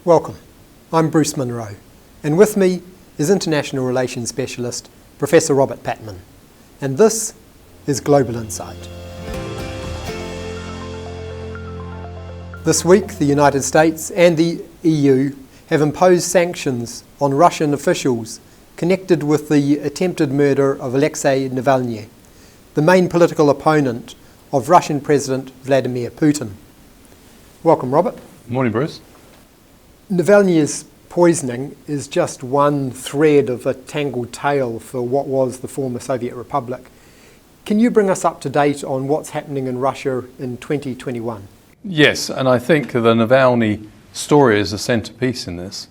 Welcome. I'm Bruce Munro, and with me is International Relations Specialist Professor Robert Patman, and this is Global Insight. This week, the United States and the EU have imposed sanctions on Russian officials connected with the attempted murder of Alexei Navalny, the main political opponent of Russian President Vladimir Putin. Welcome, Robert. Morning, Bruce. Navalny's poisoning is just one thread of a tangled tale for what was the former Soviet Republic. Can you bring us up to date on what's happening in Russia in 2021? Yes, and I think the Navalny story is a centrepiece in this.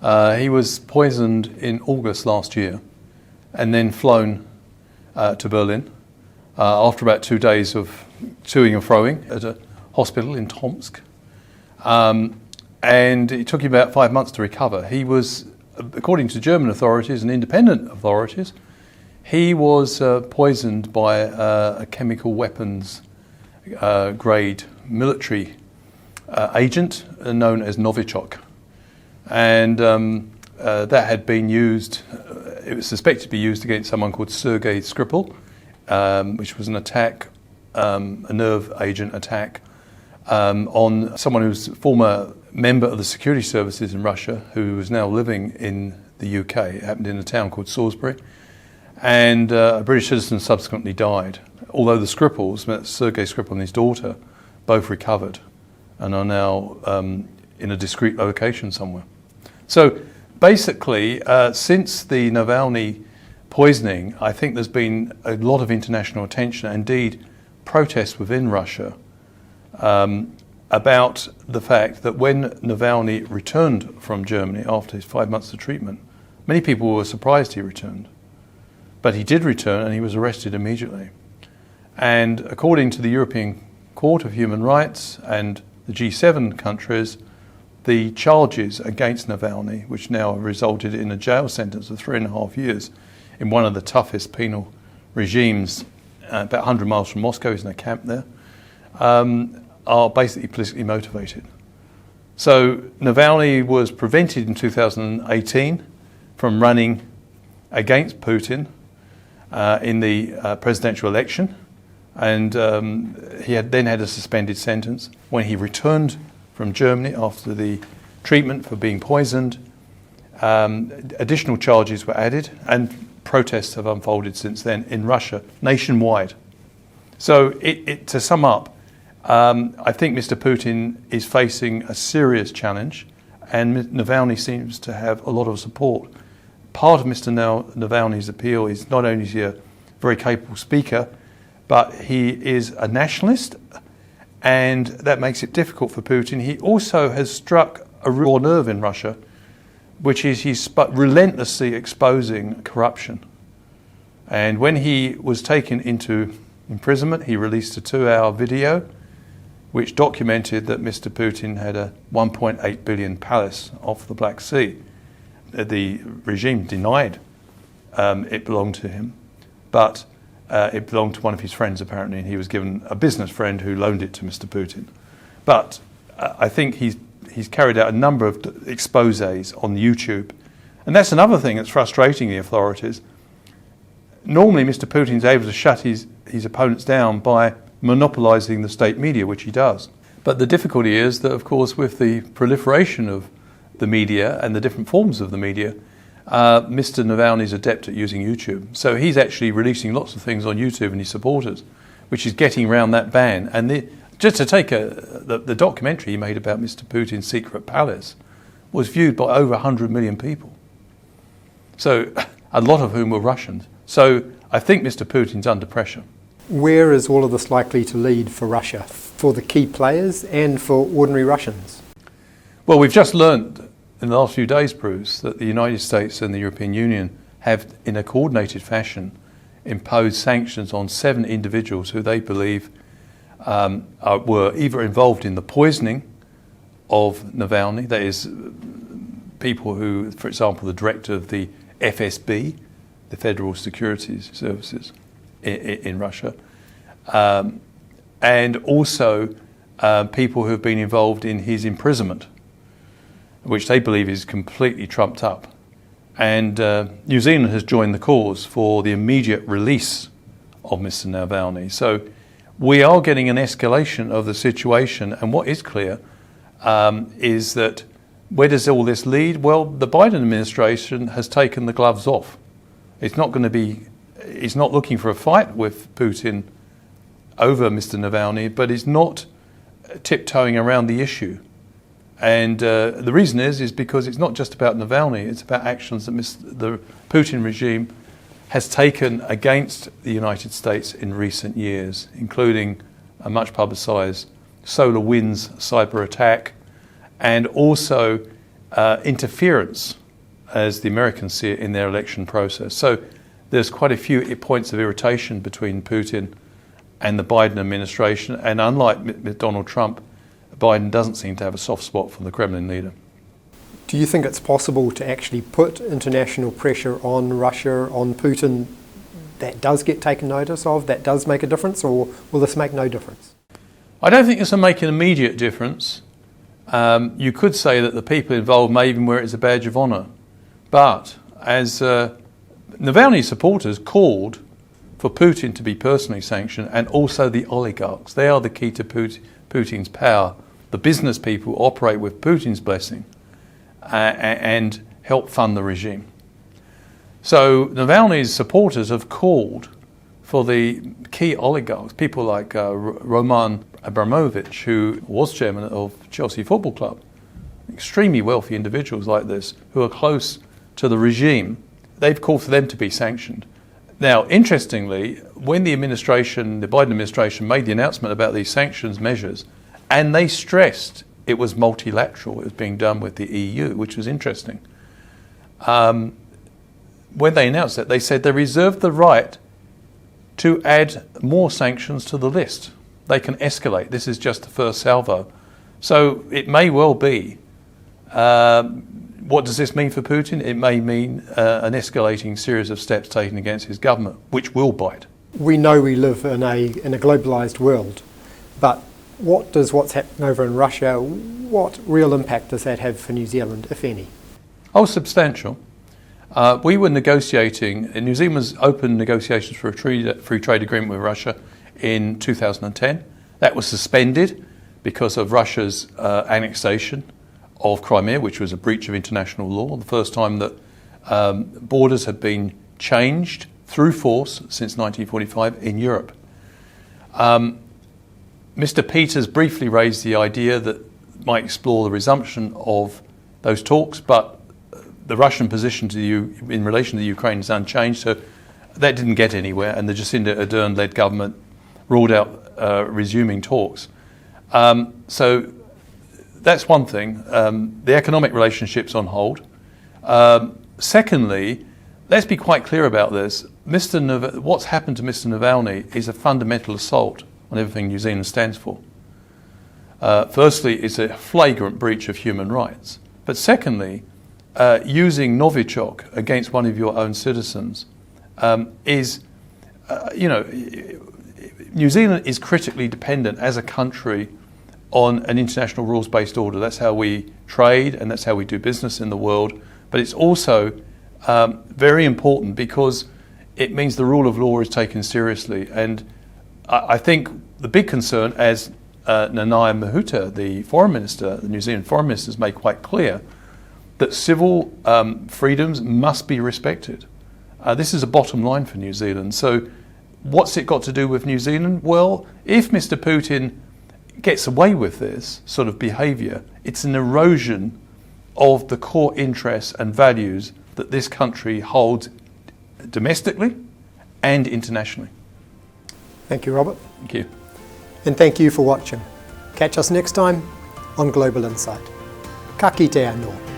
He was poisoned in August last year and then flown to Berlin after about 2 days of toing and froing at a hospital in Tomsk. And it took him about 5 months to recover. He was, according to German authorities and independent authorities, he was poisoned by a chemical weapons grade military agent known as Novichok. And that had been used, it was suspected to be used against someone called Sergei Skripal, which was an attack, a nerve agent attack on someone who's a former member of the security services in Russia who is now living in the UK. It happened in a town called Salisbury. And a British citizen subsequently died. Although the Skripals, Sergei Skripal and his daughter, both recovered and are now in a discreet location somewhere. So basically, since the Navalny poisoning, I think there's been a lot of international attention, indeed protests within Russia, about the fact that when Navalny returned from Germany after his 5 months of treatment, many people were surprised he returned. But he did return and he was arrested immediately. And according to the European Court of Human Rights and the G7 countries, the charges against Navalny, which now have resulted in a jail sentence of 3.5 years in one of the toughest penal regimes, about 100 miles from Moscow, he's in a camp there, are basically politically motivated. So Navalny was prevented in 2018 from running against Putin in the presidential election, and he then had a suspended sentence. When he returned from Germany after the treatment for being poisoned, additional charges were added, and protests have unfolded since then in Russia, nationwide. So to sum up, I think Mr. Putin is facing a serious challenge, and Navalny seems to have a lot of support. Part of Mr. Navalny's appeal is not only is he a very capable speaker, but he is a nationalist, and that makes it difficult for Putin. He also has struck a raw nerve in Russia, which is he's relentlessly exposing corruption. And when he was taken into imprisonment, he released a 2-hour video which documented that Mr. Putin had a 1.8 billion palace off the Black Sea. The regime denied it belonged to him, but it belonged to one of his friends apparently, and he was given a business friend who loaned it to Mr. Putin. But I think he's carried out a number of exposés on YouTube, and that's another thing that's frustrating the authorities. Normally Mr. Putin's able to shut his opponents down by monopolising the state media, which he does. But the difficulty is that, of course, with the proliferation of the media and the different forms of the media, Mr. Navalny is adept at using YouTube. So he's actually releasing lots of things on YouTube and his supporters, which is getting around that ban. And just to take the documentary he made about Mr. Putin's secret palace was viewed by over 100 million people. So a lot of whom were Russians. So I think Mr. Putin's under pressure. Where is all of this likely to lead for Russia, for the key players and for ordinary Russians? Well, we've just learned in the last few days, Bruce, that the United States and the European Union have, in a coordinated fashion, imposed sanctions on 7 individuals who they believe were either involved in the poisoning of Navalny, that is, people who, for example, the director of the FSB, the Federal Securities Services in Russia, and also people who have been involved in his imprisonment. which they believe is completely trumped up. And New Zealand has joined the cause for the immediate release of Mr. Navalny. So we are getting an escalation of the situation, and what is clear is that where does all this lead? Well, the Biden administration has taken the gloves off. It's not looking for a fight with Putin over Mr. Navalny, but it's not tiptoeing around the issue. And the reason is because it's not just about Navalny, it's about actions that the Putin regime has taken against the United States in recent years, including a much publicised SolarWinds cyber attack, and also interference, as the Americans see it, in their election process. So there's quite a few points of irritation between Putin and the Biden administration, and unlike Donald Trump, Biden doesn't seem to have a soft spot for the Kremlin leader. Do you think it's possible to actually put international pressure on Russia, on Putin, that does get taken notice of, that does make a difference, or will this make no difference? I don't think this will make an immediate difference. You could say that the people involved may even wear it as a badge of honour. But as Navalny's supporters called for Putin to be personally sanctioned, and also the oligarchs. They are the key to Putin's power. The business people operate with Putin's blessing and help fund the regime. So Navalny's supporters have called for the key oligarchs, people like Roman Abramovich, who was chairman of Chelsea Football Club, extremely wealthy individuals like this, who are close to the regime. They've called for them to be sanctioned. Now, interestingly, when the Biden administration made the announcement about these sanctions measures, and they stressed it was multilateral, it was being done with the EU, which was interesting. When they announced it, they said they reserved the right to add more sanctions to the list. They can escalate. This is just the first salvo. So it may well be. What does this mean for Putin? It may mean an escalating series of steps taken against his government, which will bite. We know we live in a globalised world, but what's happening over in Russia, what real impact does that have for New Zealand, if any? Oh, substantial. We were negotiating, New Zealand was open negotiations for a free trade agreement with Russia in 2010. That was suspended because of Russia's annexation of Crimea, which was a breach of international law, the first time that borders had been changed through force since 1945 in Europe. Mr. Peters briefly raised the idea that might explore the resumption of those talks, but the Russian position in relation to Ukraine is unchanged, so that didn't get anywhere, and the Jacinda Ardern-led government ruled out resuming talks. So that's one thing. The economic relationship's on hold. Secondly, let's be quite clear about this. What's happened to Mr. Navalny is a fundamental assault on everything New Zealand stands for. Firstly, it's a flagrant breach of human rights. But secondly, using Novichok against one of your own citizens New Zealand is critically dependent as a country on an international rules-based order. That's how we trade and that's how we do business in the world. But it's also very important because it means the rule of law is taken seriously. And I think the big concern, as Nanaia Mahuta, the foreign minister, the New Zealand foreign minister, has made quite clear, that civil freedoms must be respected. This is a bottom line for New Zealand. So what's it got to do with New Zealand? Well, if Mr. Putin gets away with this sort of behaviour, it's an erosion of the core interests and values that this country holds domestically and internationally. Thank you, Robert. Thank you. And thank you for watching. Catch us next time on Global Insight. Ka kite anō.